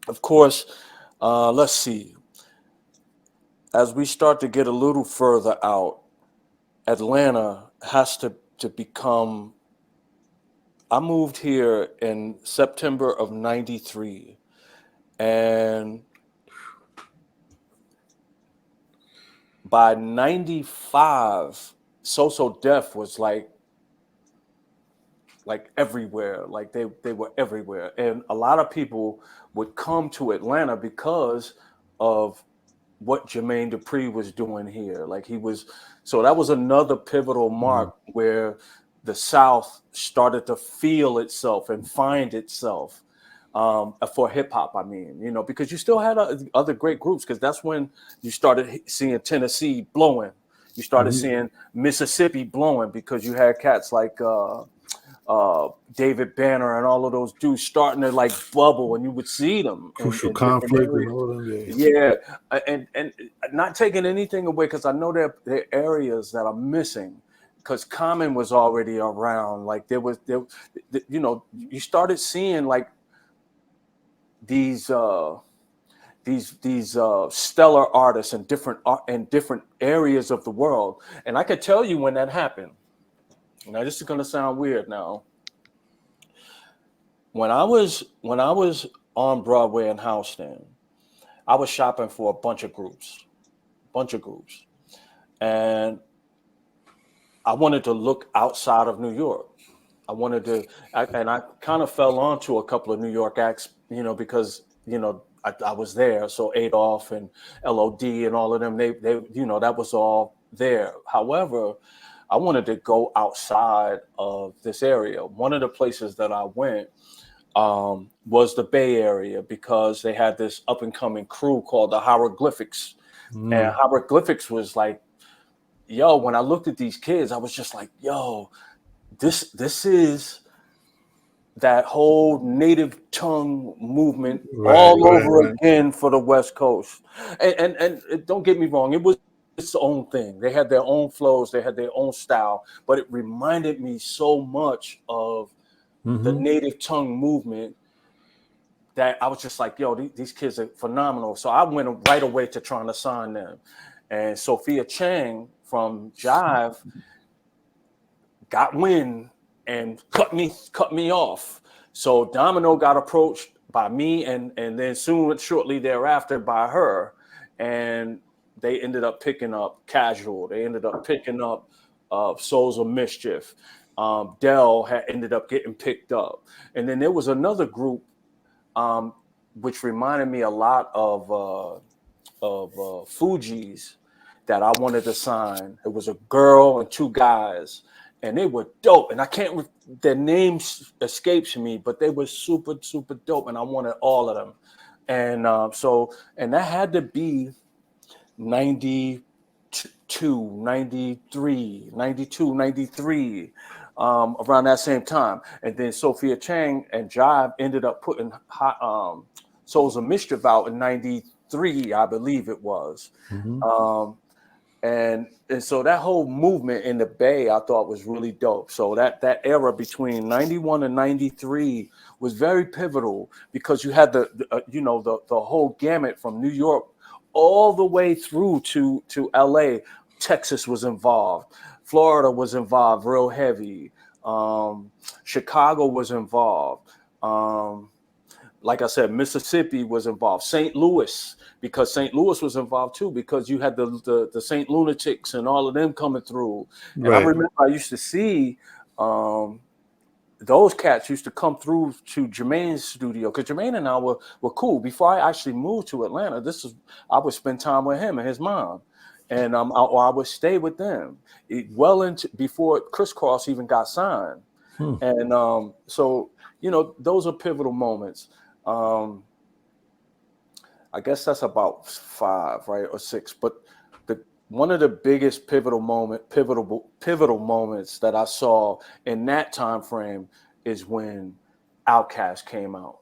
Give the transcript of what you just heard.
of course, let's see. As we start to get a little further out, Atlanta has to become. I moved here in September of '93, and by '95, So Def was like everywhere. Like they were everywhere, and a lot of people would come to Atlanta because of what Jermaine Dupri was doing here. Like he was, so that was another pivotal Mhm. mark where the South started to feel itself and find itself for hip hop. I mean, because you still had other great groups, because that's when you started seeing Tennessee blowing. You started Mhm. seeing Mississippi blowing because you had cats like David Banner and all of those dudes starting to like bubble, and you would see them Crucial in different conflict and areas. all them. Yeah. Yeah, and not taking anything away, because I know there are areas that are missing. Because Common was already around. Like you started seeing like these stellar artists in different areas of the world. And I could tell you when that happened. Now this is gonna sound weird. Now, when I was on Broadway in Houston, I was shopping for a bunch of groups, and I wanted to look outside of New York. And I kind of fell onto a couple of New York acts, because I was there. So Adolf and LOD and all of them, they that was all there. However, I wanted to go outside of this area. One of the places that I went was the Bay Area, because they had this up and coming crew called the Hieroglyphics, and Mm. Hieroglyphics was like, yo, when I looked at these kids, I was just like, yo, this is that whole native tongue movement Right, all right, over right. again for the West Coast. And don't get me wrong, it was its own thing. They had their own flows, they had their own style, but it reminded me so much of the Mm-hmm. native tongue movement that I was just like, yo, these kids are phenomenal. So I went right away to trying to sign them. And Sophia Chang from Jive got wind and cut me off. So Domino got approached by me, and then shortly thereafter by her, and they ended up picking up Casual. They ended up picking up Souls of Mischief. Dell had ended up getting picked up, and then there was another group um, which reminded me a lot of Fuji's that I wanted to sign. It was a girl and two guys, and they were dope. And I can't, their names escapes me, but they were super, super dope. And I wanted all of them. And and that had to be 92, 93, 92, 93, around that same time. And then Sophia Chang and Jive ended up putting Souls of Mischief out in 93, I believe it was. Mm-hmm. Um, and so that whole movement in the Bay I thought was really dope. So that era between 91 and 93 was very pivotal, because you had the whole gamut from New York all the way through to LA. Texas was involved, Florida was involved real heavy, Chicago was involved, like I said, Mississippi was involved, St. Louis, because St. Louis was involved too, because you had the St. Lunatics and all of them coming through. And I Right. remember I used to see um, those cats used to come through to Jermaine's studio, because Jermaine and I were cool. Before I actually moved to Atlanta, I would spend time with him and his mom. And I would stay with them well into before Criss Cross even got signed. Hmm. And so those are pivotal moments. Um, I guess that's about five, right, or six. But the one of the biggest pivotal moments that I saw in that time frame is when Outkast came out.